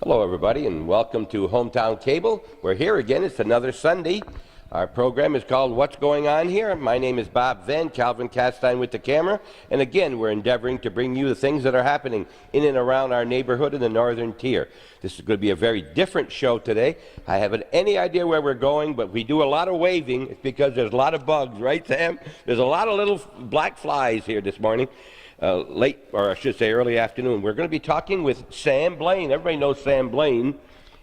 Hello, everybody, and welcome to Hometown Cable. We're here again. It's another Sunday. Our program is called What's Going On Here? My name is Bob Venn, Calvin Castine with the camera. And again, we're endeavoring to bring you the things that are happening in and around our neighborhood in the Northern Tier. This is going to be a very different show today. I haven't any idea where we're going, but we do a lot of waving. It's because there's a lot of bugs, right, Sam? There's a lot of little black flies here this morning. Late, or I should say early afternoon. We're going to be talking with Sam Blaine. Everybody knows Sam Blaine.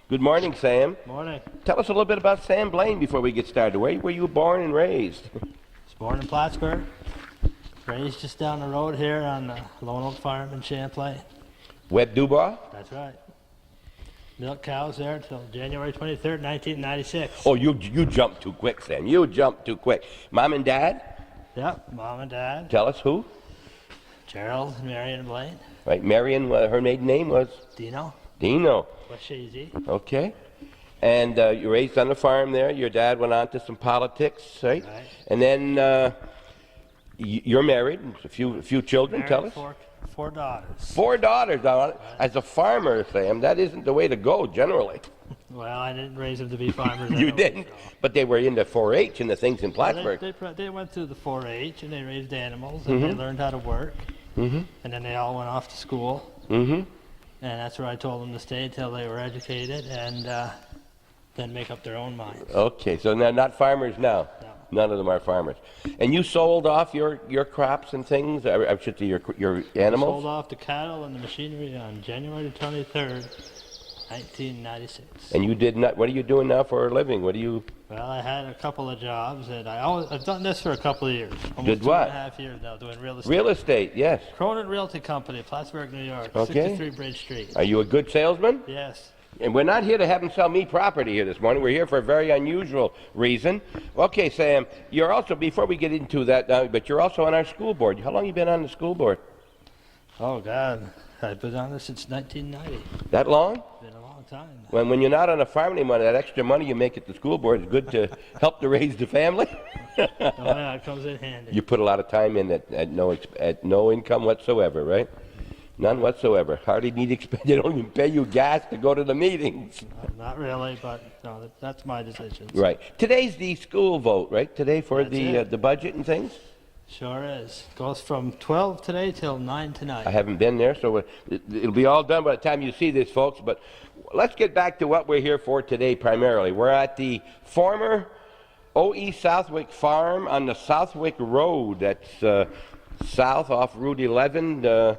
Good morning, Sam. Morning. Tell us a little bit about Sam Blaine before we get started. Where were you born and raised? I was born in Plattsburgh, raised just down the road here on the Lone Oak Farm in Champlain. Webb Dubois? That's right. Milked cows there until January 23rd, 1996. Oh, you jumped too quick, Sam. You jumped too quick. Mom and Dad? Yep, Mom and Dad. Tell us who? Gerald and Marion Blaine. Right, Marion, her maiden name was? Dino. Dino. Washazy. Okay. And you raised on the farm there. Your dad went on to some politics, right? Right. And then you're married, a few children. Married, Tell us. Four daughters. 4 daughters. Now, as a farmer, Sam, that isn't the way to go generally. Well, I didn't raise them to be farmers. You didn't, but they were into 4-H and the things in Plattsburgh. They went through the 4-H and they raised animals and they learned how to work. And then they all went off to school. And that's where I told them to stay until they were educated and then make up their own minds. Okay, so they're not farmers now. No. None of them are farmers. And you sold off your crops and things. I should say your animals. Sold off the cattle and the machinery on January 23rd, 1996. And you did not. What are you doing now for a living? What do you? Well, I had a couple of jobs, and I've done this for a couple of years. Almost Did what? 2.5 years now, doing real estate. Real estate, yes. Cronin Realty Company, Plattsburgh, New York, Okay. 63 Bridge Street. Are you a good salesman? Yes. And we're not here to have them sell me property here this morning. We're here for a very unusual reason. Okay, Sam, you're also, before we get into that, but you're also on our school board. How long have you been on the school board? Oh, God. I've been on this since 1990. That long? Been a long time. When you're not on a farm anymore, that extra money you make at the school board is good to help to raise the family. Oh, yeah, it comes in handy. You put a lot of time in at no income whatsoever, right? None whatsoever. Hardly need expense. They don't even pay you gas to go to the meetings. Not really, but no, that's my decision. Right. Today's the school vote, right? Today for the budget and things? Sure is. Goes from 12 today till 9 tonight. I haven't been there, so it'll be all done by the time you see this, folks. But let's get back to what we're here for today primarily. We're at the former O.E. Southwick Farm on the Southwick Road. That's south off Route 11,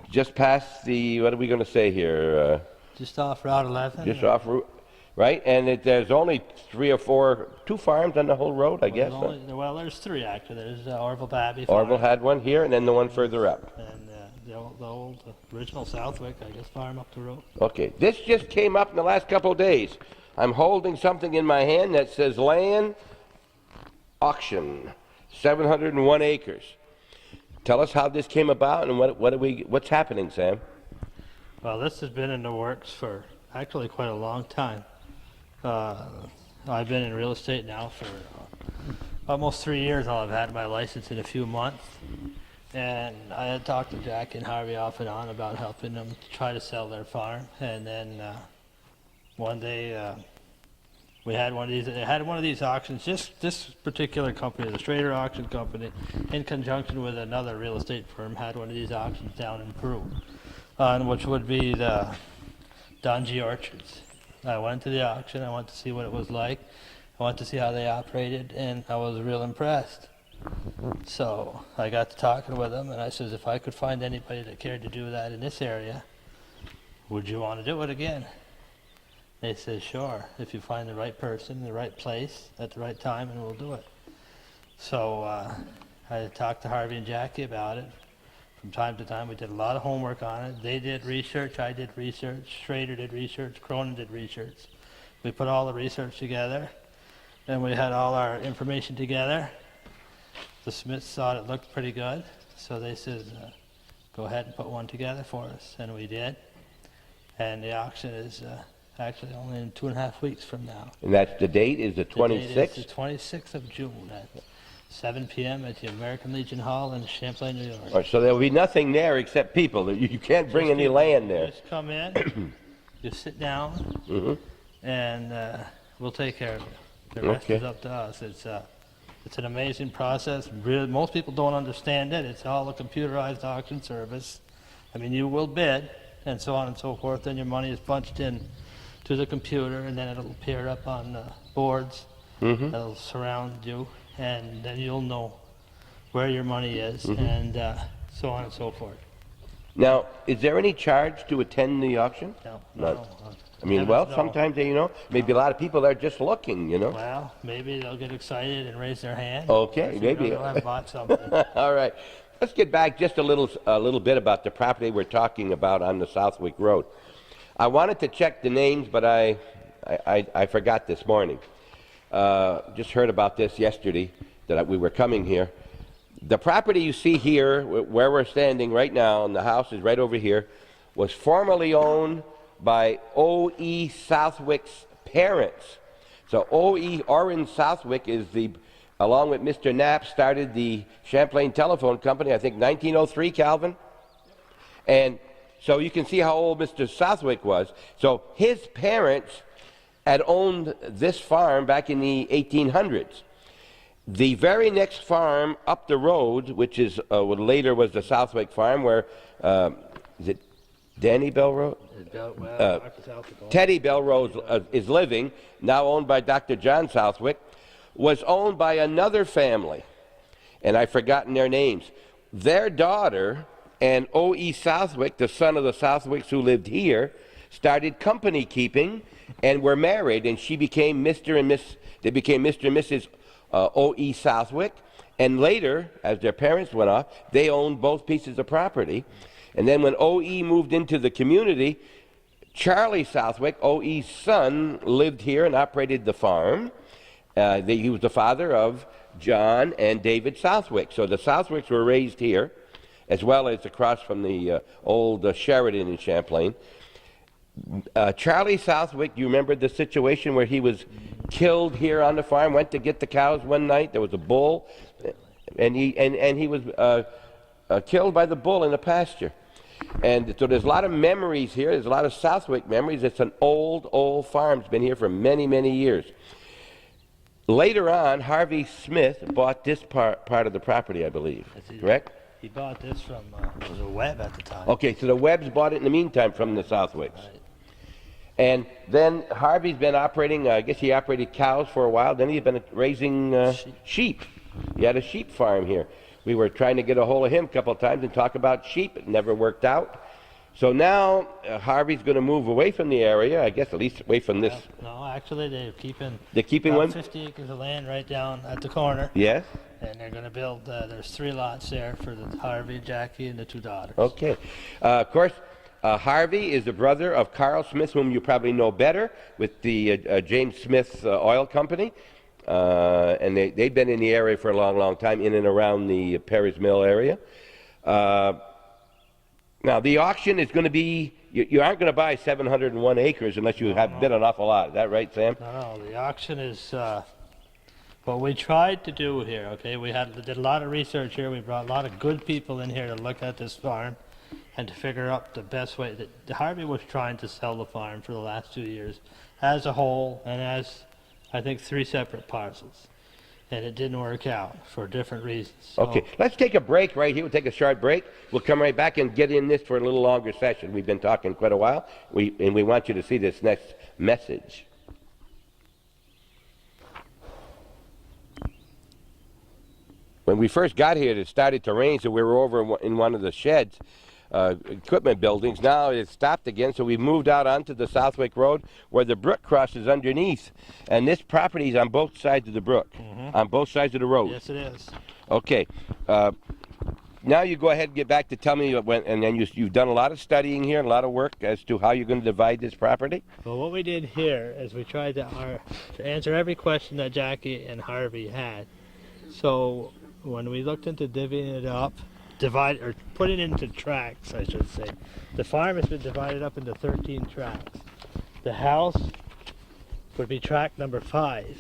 just past the, what are we going to say here? Just off Route 11. Just off Route, right? And there's only 3 or 4, 2 farms on the whole road, I guess. Well, there's 3 actually. There's Orville Babby Farm. Orville had one here, and then the one further up. And the old original Southwick, I guess, farm up the road. Okay, this just came up in the last couple of days. I'm holding something in my hand that says land auction, 701 acres. Tell us how this came about and what's happening, Sam. Well, this has been in the works for actually quite a long time. I've been in real estate now for almost 3 years. I've had my license in a few months. And I had talked to Jack and Harvey off and on about helping them try to sell their farm. And then one day we had one of these auctions. Just this particular company, the Strader Auction Company, in conjunction with another real estate firm, had one of these auctions down in Peru, which would be the Donji Orchards. I went to the auction. I wanted to see what it was like. I wanted to see how they operated, and I was real impressed. So I got to talking with them, and I says, if I could find anybody that cared to do that in this area, would you want to do it again? They said, sure, if you find the right person, the right place, at the right time, and we'll do it. So I talked to Harvey and Jackie about it. From time to time, we did a lot of homework on it. They did research, I did research, Schrader did research, Cronin did research. We put all the research together, and we had all our information together. The Smiths thought it looked pretty good, so they said, go ahead and put one together for us, and we did. And the auction is actually only in 2.5 weeks from now. And that's the date is the 26th? The date is the 26th of June at 7 p.m. at the American Legion Hall in Champlain, New York. All right, so there will be nothing there except people. You can't bring any land there. Just come in, You sit down, Mm-hmm. and we'll take care of it. The rest is up to us. It's an amazing process. Really, most people don't understand it. It's all a computerized auction service. I mean, you will bid, and so on and so forth. Then your money is punched in to the computer, and then it'll appear up on boards Mm-hmm. that'll surround you, and then you'll know where your money is, and so on and so forth. Now, is there any charge to attend the auction? No, None. no. I mean, Heavens, well, no. sometimes, maybe a lot of people are just looking, Well, maybe they'll get excited and raise their hand. Okay, Or maybe. they'll have bought something. All right. Let's get back just a little bit about the property we're talking about on the Southwick Road. I wanted to check the names, but I forgot this morning. Just heard about this yesterday that we were coming here. The property you see here, where we're standing right now, and the house is right over here, was formerly owned by O.E. Southwick's parents. So O.E. Oren Southwick is along with Mr. Knapp, started the Champlain Telephone Company, I think 1903, Calvin? And so you can see how old Mr. Southwick was. So his parents had owned this farm back in the 1800s. The very next farm up the road, which is what later was the Southwick Farm, where, is it Danny Bell Road? Teddy Belrose is living, now owned by Dr. John Southwick, was owned by another family, and I've forgotten their names. Their daughter and O.E. Southwick, the son of the Southwicks who lived here, started company keeping and were married, and they became Mr. and Mrs. O.E. Southwick, and later, as their parents went off, they owned both pieces of property. And then when O.E. moved into the community, Charlie Southwick, O.E.'s son, lived here and operated the farm. He was the father of John and David Southwick. So the Southwicks were raised here, as well as across from the old Sheridan in Champlain. Charlie Southwick, you remember the situation where he was killed here on the farm, went to get the cows one night, there was a bull, and he was killed by the bull in the pasture. And so there's a lot of memories here, there's a lot of Southwick memories. It's an old farm, it's been here for many, many years. Later on, Harvey Smith bought this part of the property, I believe, correct? He bought this from, it was a Webb at the time. Okay, so the Webbs bought it in the meantime from the Southwicks. Right. And then Harvey's been operating, I guess he operated cows for a while, then he's been raising sheep. He had a sheep farm here. We were trying to get a hold of him a couple of times and talk about sheep. It never worked out. So now Harvey's going to move away from the area, I guess at least away from this. No, actually they're keeping About one? 50 acres of land right down at the corner. Yes? And they're going to build, there's 3 lots there for the Harvey, Jackie, and the 2 daughters. Okay. Of course, Harvey is the brother of Carl Smith, whom you probably know better, with the James Smith Oil Company. And they've been in the area for a long, long time, in and around the Perry's Mill area. Now, the auction is going to be, you aren't going to buy 701 acres unless you have bid an awful lot. Is that right, Sam? No, the auction is what we tried to do here, okay? We did a lot of research here. We brought a lot of good people in here to look at this farm and to figure out the best way. Harvey was trying to sell the farm for the last 2 years as a whole and as, I think, 3 separate parcels. And it didn't work out for different reasons. So, okay, let's take a break right here. We'll take a short break. We'll come right back and get in this for a little longer session. We've been talking quite a while, and we want you to see this next message. When we first got here, it started to rain, so we were over in one of the sheds, equipment buildings. Now it's stopped again, so we've moved out onto the Southwick Road where the brook crosses underneath. And this property is on both sides of the brook, on both sides of the road. yes, it is. Okay. Now you go ahead and get back to tell me, and then you've done a lot of studying here, and a lot of work as to how you're going to divide this property. Well, what we did here is we tried to answer every question that Jackie and Harvey had. So when we looked into divvying it up, put it into tracts, I should say. The farm has been divided up into 13 tracts. The house would be tract number 5.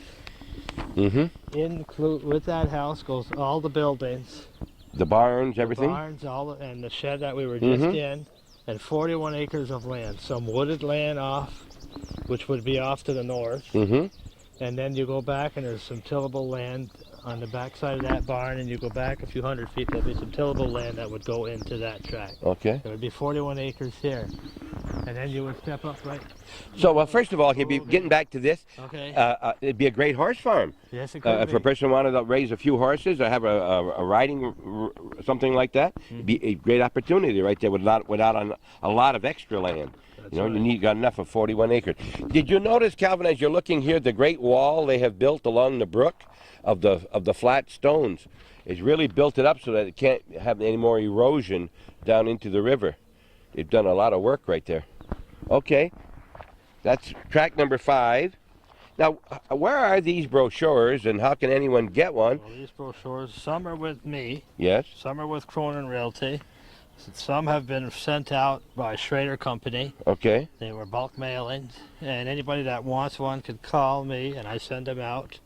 With that house goes all the buildings. The barns, everything? The barns, and the shed that we were just in, and 41 acres of land. Some wooded land off, which would be off to the north. Mm-hmm. And then you go back and there's some tillable land on the back side of that barn, and you go back a few hundred feet, there'll be some tillable land that would go into that tract. Okay. There would be 41 acres here. And then you would step up right. So, well, first of all, he'd be getting back to this. Okay. It'd be a great horse farm. Yes, it could If a person wanted to raise a few horses or have a riding, something like that, it'd be a great opportunity right there without a lot of extra land. That's You know, right. you got enough of 41 acres. Did you notice, Calvin, as you're looking here, the great wall they have built along the brook of the flat stones? It's really built it up so that it can't have any more erosion down into the river. They've done a lot of work right there. Okay, that's track number 5. Now, where are these brochures and how can anyone get one? Well, these brochures, some are with me, Yes. some are with Cronin Realty, some have been sent out by Schrader Company. Okay. They were bulk mailings, and anybody that wants one could call me, and I send them out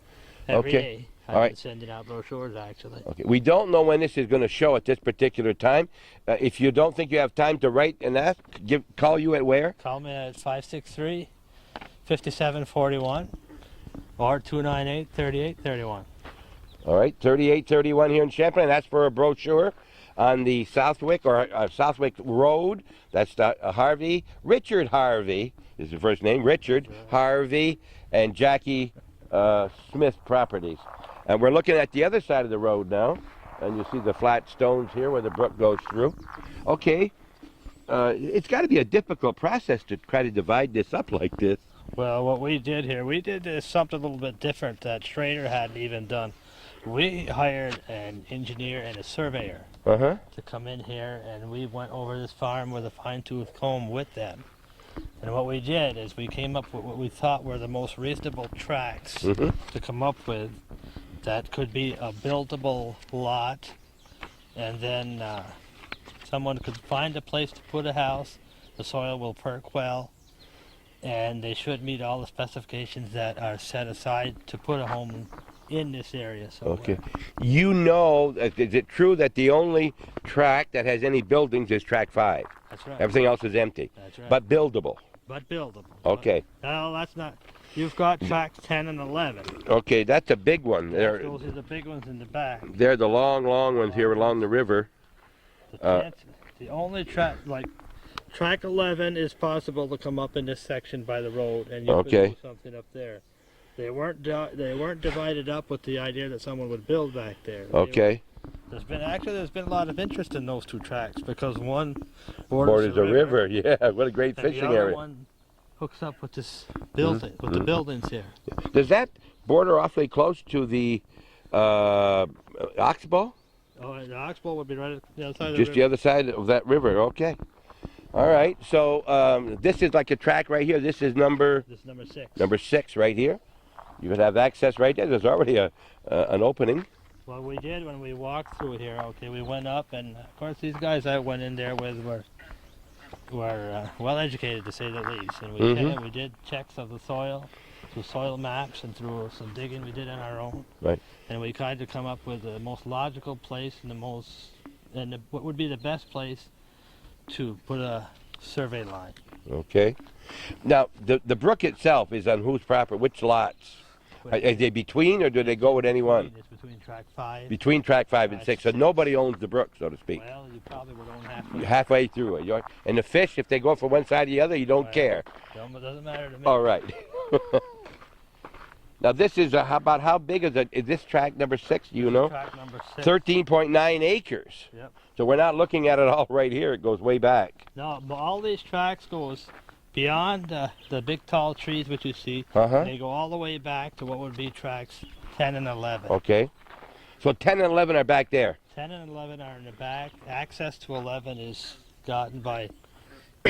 every Okay. day. I've All right. been sending out brochures, actually. Okay. We don't know when this is going to show at this particular time. If you don't think you have time to write and ask, call you at where? Call me at 563-5741 or 298-3831. All right, 3831 here in Champlain. That's for a brochure on the Southwick Southwick Road. That's Harvey. Richard Harvey is the first name. Richard Harvey and Jackie Smith Properties. And we're looking at the other side of the road now, and you see the flat stones here where the brook goes through. Okay, it's got to be a difficult process to try to divide this up like this. Well, what we did here, we did something a little bit different that Schrader hadn't even done. We hired an engineer and a surveyor Uh-huh. to come in here, and we went over this farm with a fine-tooth comb with them. And what we did is we came up with what we thought were the most reasonable tracks Mhm. to come up with that could be a buildable lot, and then someone could find a place to put a house, the soil will perk well, and they should meet all the specifications that are set aside to put a home in this area. So Okay. You know, is it true that the only track that has any buildings is track 5? that's right. Everything else is empty, That's right. but buildable. But buildable. Okay. No, that's not. You've got tracks 10 and 11. Okay, that's a big one. Those are the big ones in the back. They're the long ones here along the river. The, 10th, the only track, like track 11, is possible to come up in this section by the road, and you Okay. could do something up there. They weren't divided up with the idea that someone would build back there. Okay. There's been a lot of interest in those two tracks because one Borders a river. Yeah, what a great and fishing the other area. one hooks up with this building, with the buildings here. Does that border awfully close to the Oxbow? Oh, and the Oxbow would be right at the other side of Just the the river. other side of that river. Okay. All right. So this is like a track right here. This is number This is number 6. 6 right here. You would have access right there. There's already an opening. What we did when we walked through here, okay, we went up, and of course these guys I went in there with were well educated, to say the least, and we did checks of the soil through soil maps and through some digging we did on our own. Right. And we tried to come up with the most logical place and what would be the best place to put a survey line. Okay. Now, the brook itself is on whose property? Which lots? Are they between, or do they go with any one? It's between track 5. Between track 5 and 6. So nobody owns the brook, so to speak. Well, you probably would own halfway. Halfway through it. And the fish, if they go from one side or the other, you don't care. It doesn't matter to me. All right. Now, this is about how big is this track number 6? Do you know? Track number 6. 13.9 acres. Yep. So we're not looking at it all right here. It goes way back. No, but all these tracks goes beyond the big tall trees which you see. Uh-huh. They go all the way back to what would be tracks 10 and 11. Okay. So 10 and 11 are back there. 10 and 11 are in the back. Access to 11 is gotten by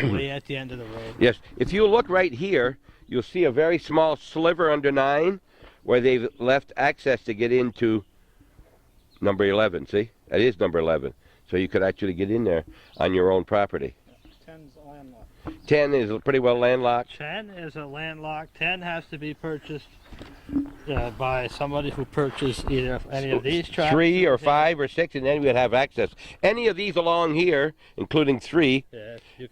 way at the end of the road. Yes. If you look right here, you'll see a very small sliver under 9 where they've left access to get into number 11. See? That is number 11. So you could actually get in there on your own property. 10's landlocked. 10 is pretty well landlocked. 10 is a landlocked. 10 has to be purchased by somebody who purchased either any of these tracts. 3 or 5 or 6, and then we'd have access. Any of these along here, including 3,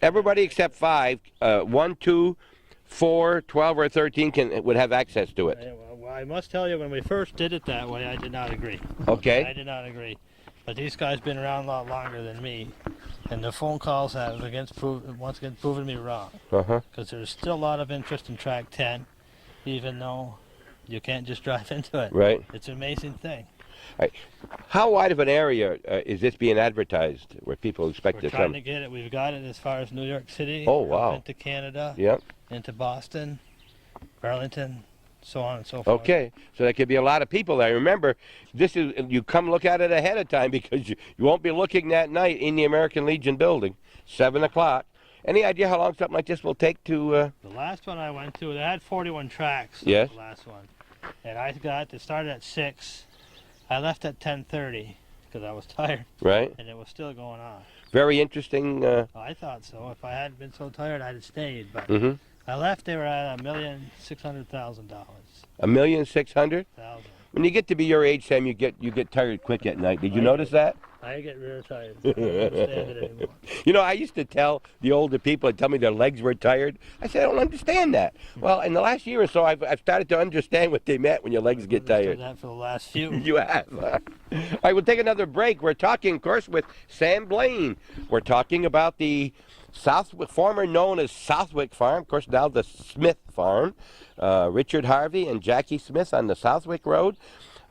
everybody except 5, 1, 2, 4, 12, or 13 would have access to it. Well, I must tell you, when we first did it that way, I did not agree. Okay. I did not agree. But these guys been around a lot longer than me, and the phone calls have once again proven me wrong. Because there's still a lot of interest in Track 10, even though you can't just drive into it. Right. It's an amazing thing. Right. How wide of an area is this being advertised where people expect We're to trying come? to get it. We've got it as far as New York City. Oh, wow. Into Canada. Yep. Into Boston, Burlington, so on and so forth. Okay, so there could be a lot of people there. Remember, this is you come look at it ahead of time because you won't be looking that night in the American Legion building, 7 o'clock. Any idea how long something like this will take to? The last one I went to, they had 41 tracks. Yes. The last one, and it started at 6. I left at 10:30 because I was tired. Right. And it was still going on. Very interesting. I thought so. If I hadn't been so tired, I'd have stayed. But Mm-hmm. I left. They were at $1,600,000. $1,600,000. When you get to be your age, Sam, you get tired quick at night. Did you notice that? I get real tired. I don't understand it anymore. You know, I used to tell the older people and tell me their legs were tired. I said, I don't understand that. Well, in the last year or so, I've started to understand what they meant when your legs get tired. That for the last few. You have. All right, we'll take another break. We're talking, of course, with Sam Blaine. We're talking about the former known as Southwick Farm, of course, now the Smith Farm. Richard Harvey and Jackie Smith on the Southwick Road.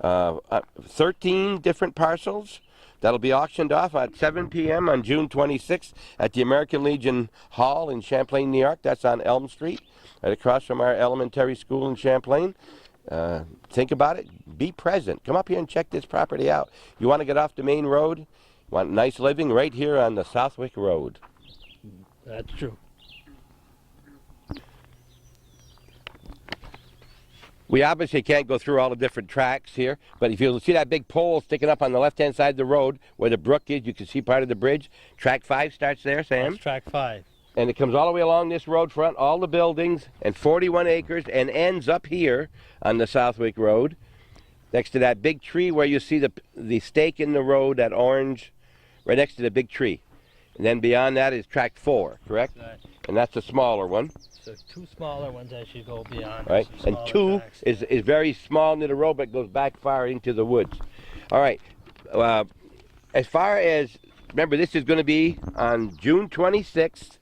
13 different parcels. That'll be auctioned off at 7 p.m. on June 26th at the American Legion Hall in Champlain, New York. That's on Elm Street, right across from our elementary school in Champlain. Think about it. Be present. Come up here and check this property out. You want to get off the main road? You want nice living? Right here on the Southwick Road. That's true. We obviously can't go through all the different tracks here, but if you see that big pole sticking up on the left-hand side of the road where the brook is, you can see part of the bridge. Track 5 starts there, Sam. That's Track 5. And it comes all the way along this road front, all the buildings, and 41 acres, and ends up here on the Southwick Road, next to that big tree where you see the stake in the road, that orange, right next to the big tree. And then beyond that is Track 4, correct? Right. And that's the smaller one. So 2 smaller ones as you go beyond. Right, and 2 tracks. is very small near the road, but goes back far into the woods. All right, as far as, remember, this is going to be on June 26th.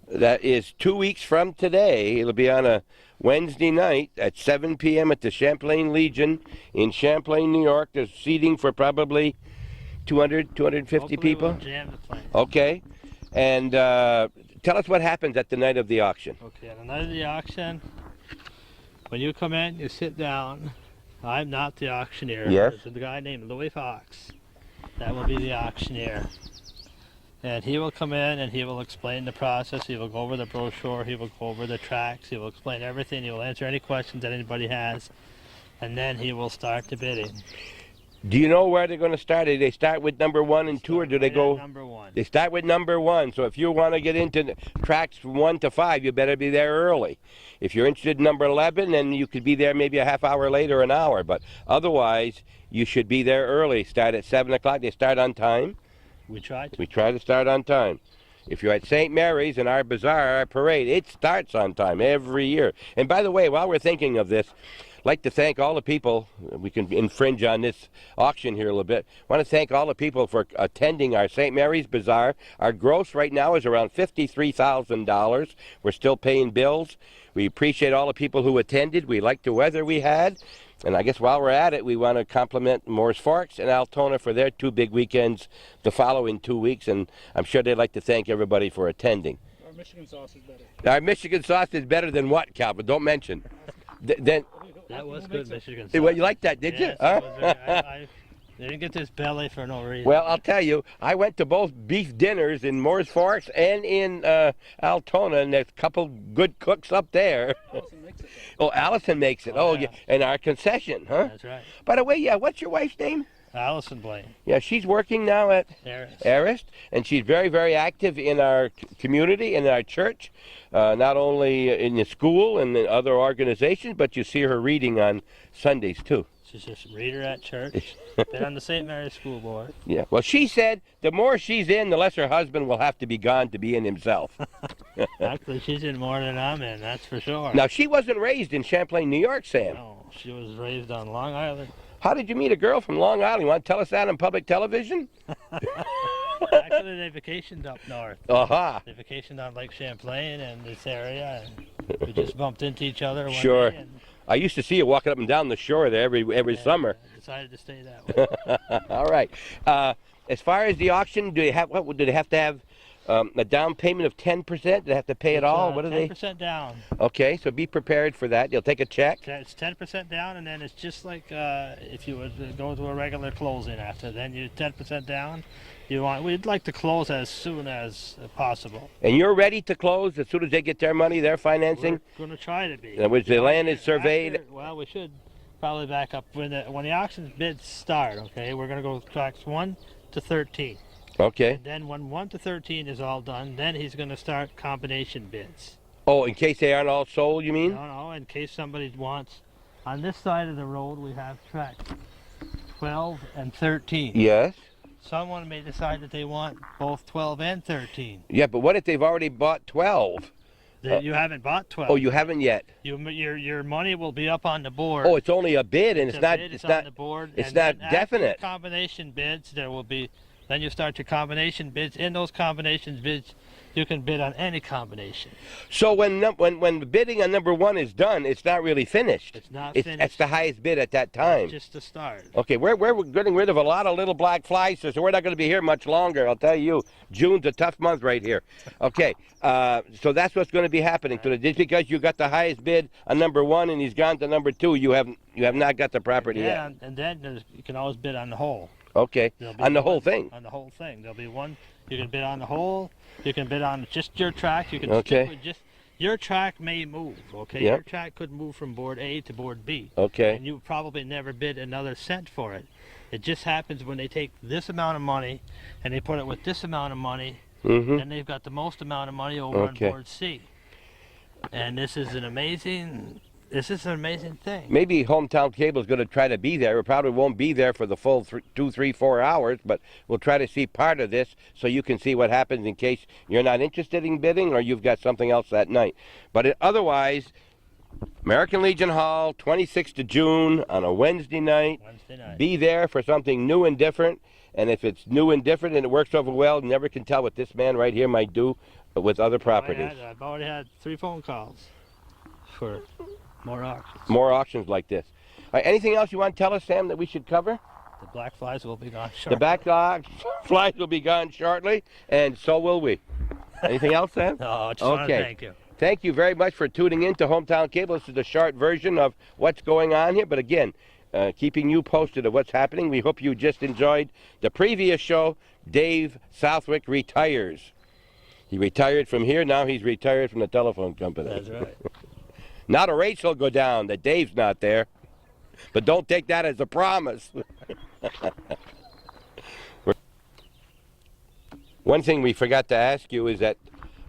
That is 2 weeks from today. It'll be on a Wednesday night at 7 p.m. at the Champlain Legion in Champlain, New York. There's seating for probably 200, 250 Hopefully people. We'll jam the place. Okay, and tell us what happens at the night of the auction. Okay, on the night of the auction, when you come in, you sit down. I'm not the auctioneer. Yes. There's a guy named Louis Fox. That will be the auctioneer. And he will come in and he will explain the process. He will go over the brochure. He will go over the tracks. He will explain everything. He will answer any questions that anybody has. And then he will start the bidding. Do you know where they're going to start? Do they start with number 1 and 2, or do they go? Number 1. They start with number 1. So if you want to get into tracks from 1 to 5, you better be there early. If you're interested in number 11, then you could be there maybe a half hour later, an hour. But otherwise, you should be there early. Start at 7 o'clock. They start on time. We try to. We try to start on time. If you're at St. Mary's and our bazaar, our parade, it starts on time every year. And by the way, while we're thinking of this, I'd like to thank all the people. We can infringe on this auction here a little bit. I want to thank all the people for attending our St. Mary's Bazaar. Our gross right now is around $53,000. We're still paying bills. We appreciate all the people who attended. We like the weather we had. And I guess while we're at it, we want to compliment Moore's Forks and Altona for their 2 big weekends the following 2 weeks. And I'm sure they'd like to thank everybody for attending. Our Michigan sauce is better. Our Michigan sauce is better than what, Calvin? Don't mention. Then. That was good, Michigan. Well, you liked that, did you? Yes, it was I didn't get this belly for no reason. Well, I'll tell you, I went to both beef dinners in Moore's Forks and in Altona, and there's a couple good cooks up there. Allison makes it. Oh, Allison makes it. Oh, Oh, yeah. yeah. And our concession, huh? That's right. By the way, yeah, what's your wife's name? Allison Blaine. Yeah, she's working now at Arist, and she's very, very active in our community, in our church, not only in the school and the other organizations, but you see her reading on Sundays, too. She's just a reader at church. Been on the St. Mary's School Board. Yeah, well, she said the more she's in, the less her husband will have to be gone to be in himself. Actually, she's in more than I'm in, that's for sure. Now, she wasn't raised in Champlain, New York, Sam. No, she was raised on Long Island. How did you meet a girl from Long Island? You want to tell us that on public television? Actually, they vacationed up north. Aha. They vacationed on Lake Champlain and this area, and we just bumped into each other one Sure. day. And I used to see you walking up and down the shore there every summer. I decided to stay that way. All right. As far as the auction, do they have to have a down payment of 10%? Do they have to pay it all? What do they? 10% down. Okay, so be prepared for that. You'll take a check. It's 10% down, and then it's just like if you would go to a regular closing after. Then you 10% down. We'd like to close as soon as possible. And you're ready to close as soon as they get their money, their financing? We're going to try to be. In which the land is surveyed? Well, we should probably back up. When the auction bids start, okay, we're going to go tracks 1 to 13. Okay. And then when 1 to 13 is all done, then he's going to start combination bids. Oh, in case they aren't all sold, you mean? No, in case somebody wants. On this side of the road, we have tracks 12 and 13. Yes. Someone may decide that they want both 12 and 13. Yeah, but what if they've already bought 12? You haven't bought 12. Oh, you haven't yet? Your money will be up on the board. Oh, it's only a bid, and it's not on the board. It's and not then definite. After the combination bids, there will be. Then you start your combination bids. In those combination bids, you can bid on any combination. So when the bidding on number 1 is done, it's not really finished. It's not finished. That's the highest bid at that time. Just the start. Okay, we're getting rid of a lot of little black flies, so we're not going to be here much longer. I'll tell you, June's a tough month right here. Okay, so that's what's going to be happening. So just because you got the highest bid on number 1 and he's gone to number 2, you have not got the property yet. And then you can always bid on the whole. Okay, on the whole thing. On the whole thing, there'll be one. You can bid on the whole. You can bid on just your track. You can stick with just your track may move. Okay, Yep. Your track could move from board A to board B. Okay. And you probably never bid another cent for it. It just happens when they take this amount of money and they put it with this amount of money, and they've got the most amount of money over on board C. And this is an amazing thing. Maybe Hometown Cable is going to try to be there. It probably won't be there for the full 2, 3, 4 hours, but we'll try to see part of this so you can see what happens in case you're not interested in bidding or you've got something else that night. But otherwise, American Legion Hall, 26th of June on a Wednesday night. Be there for something new and different. And if it's new and different and it works over well, you never can tell what this man right here might do with other properties. I've already had 3 phone calls for more auctions. More auctions like this. All right, anything else you want to tell us, Sam, that we should cover? The black flies will be gone shortly. The black flies will be gone shortly, and so will we. Anything else, Sam? No, just want to thank you. Thank you very much for tuning in to Hometown Cable. This is a short version of what's going on here, but again, keeping you posted of what's happening. We hope you just enjoyed the previous show. Dave Southwick retires. He retired from here. Now he's retired from the telephone company. That's right. Not a race will go down that Dave's not there. But don't take that as a promise. One thing we forgot to ask you is that,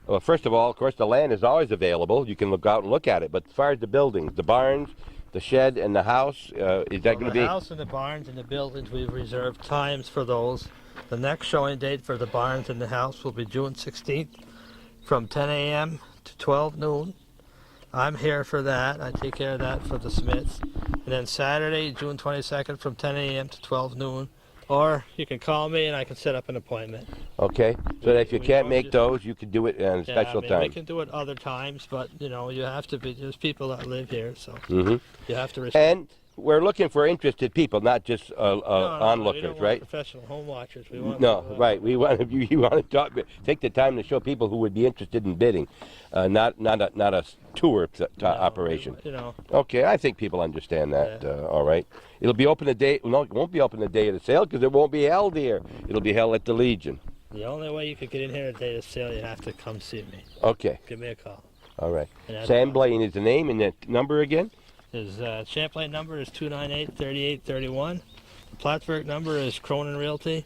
well, first of all, of course, the land is always available. You can look out and look at it. But as far as the buildings, the barns, the shed, and the house, is that going to be? The house and the barns and the buildings, we've reserved times for those. The next showing date for the barns and the house will be June 16th from 10 a.m. to 12 noon. I'm here for that. I take care of that for the Smiths. And then Saturday, June 22nd from 10 a.m. to 12 noon. Or you can call me and I can set up an appointment. Okay. So that if you can't make those, you can do it on a special time. We can do it other times, but, you know, you have to be, there's people that live here, so you have to respect. And we're looking for interested people, not just onlookers, we don't right? want professional home watchers. We want right. We want you want to take the time to show people who would be interested in bidding, not a tour operation. You know. Okay, I think people understand that. All right. It'll be open the day. No, it won't be open the day of the sale because it won't be held here. It'll be held at the Legion. The only way you could get in here at the day of sale, you have to come see me. Okay. Give me a call. All right. Sam Blaine is the name, and the number again? His Champlain number is 298-3831. Plattsburgh number is Cronin Realty,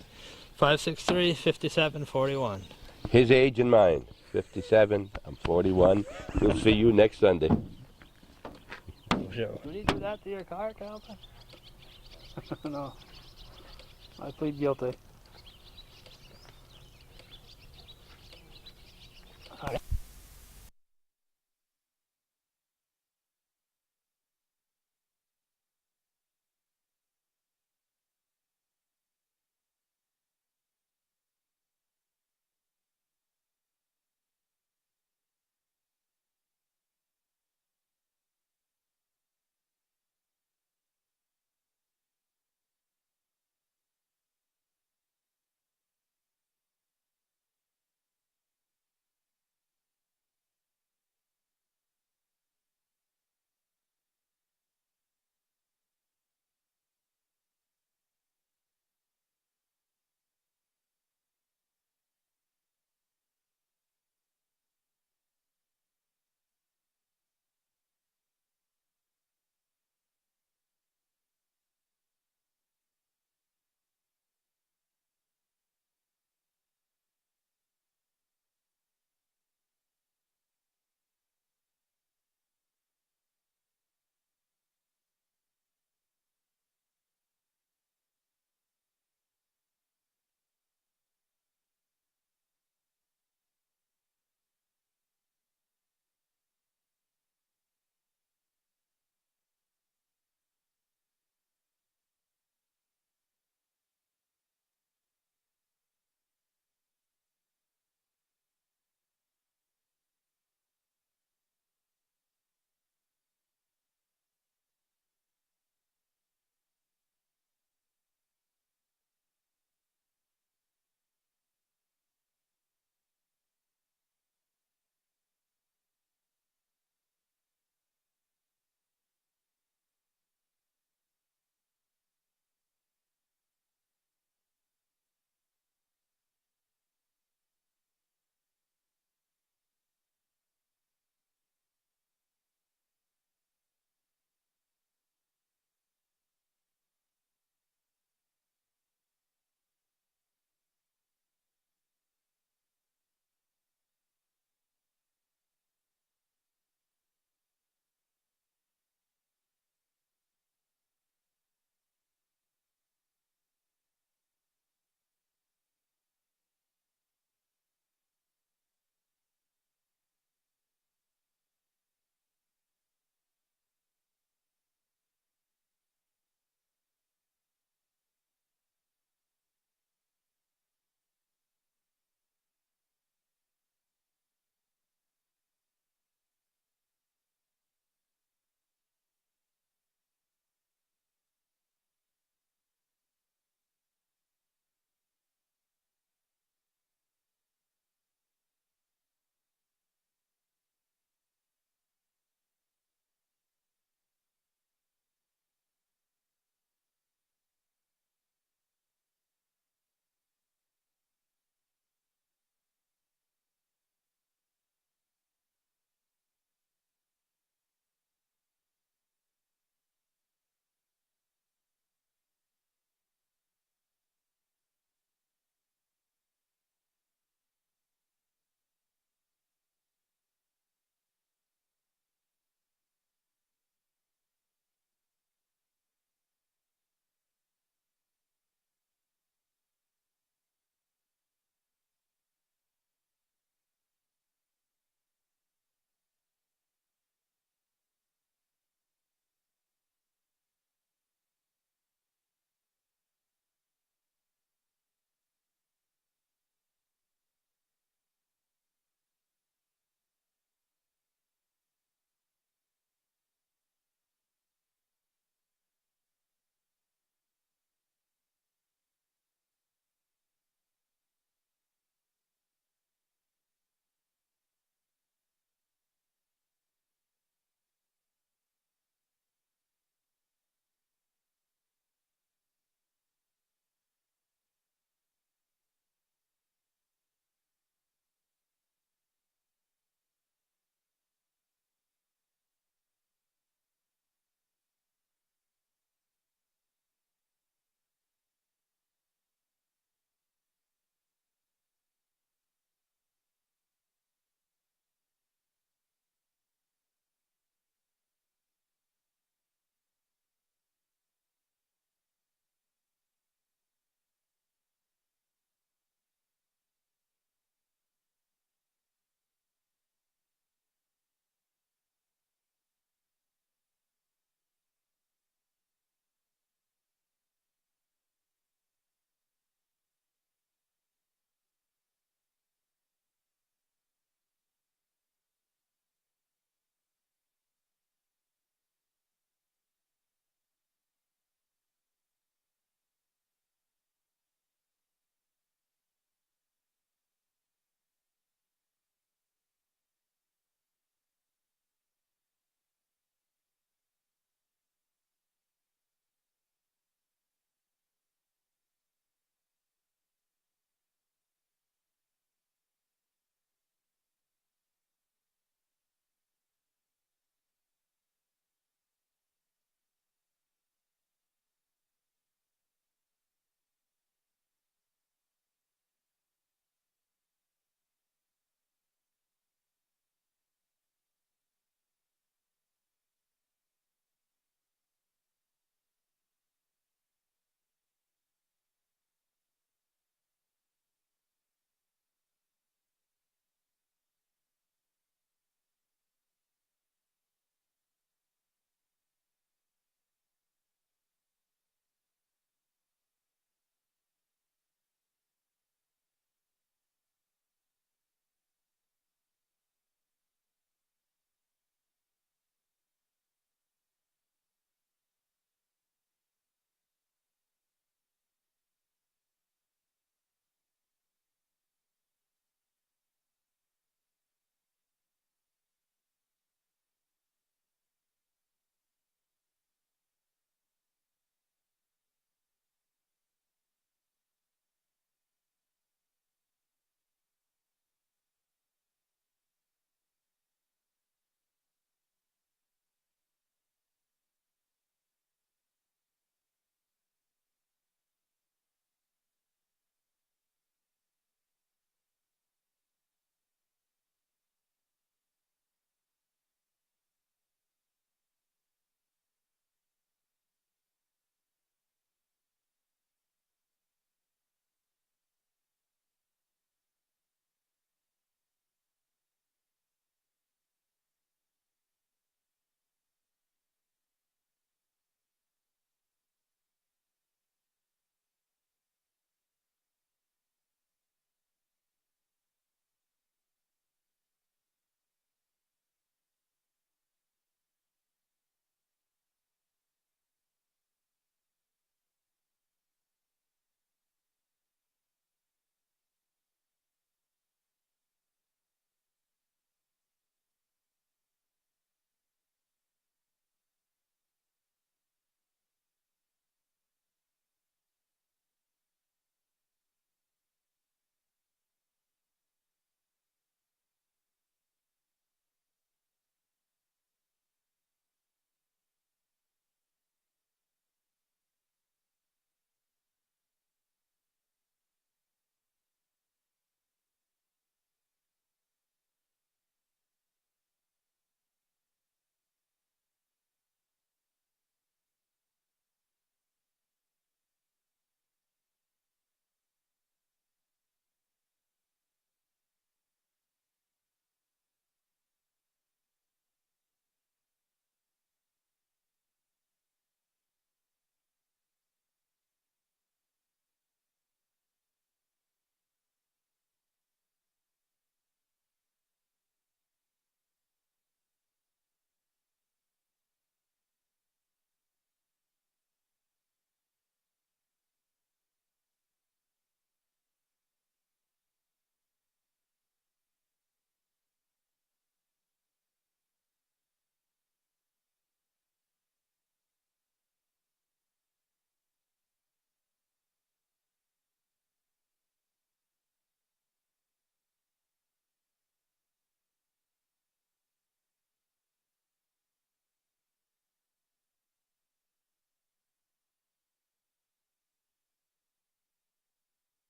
563-5741. His age and mine, 57, I'm 41. We'll see you next Sunday. Sure. Did he do that to your car, Calvin? No. I plead guilty.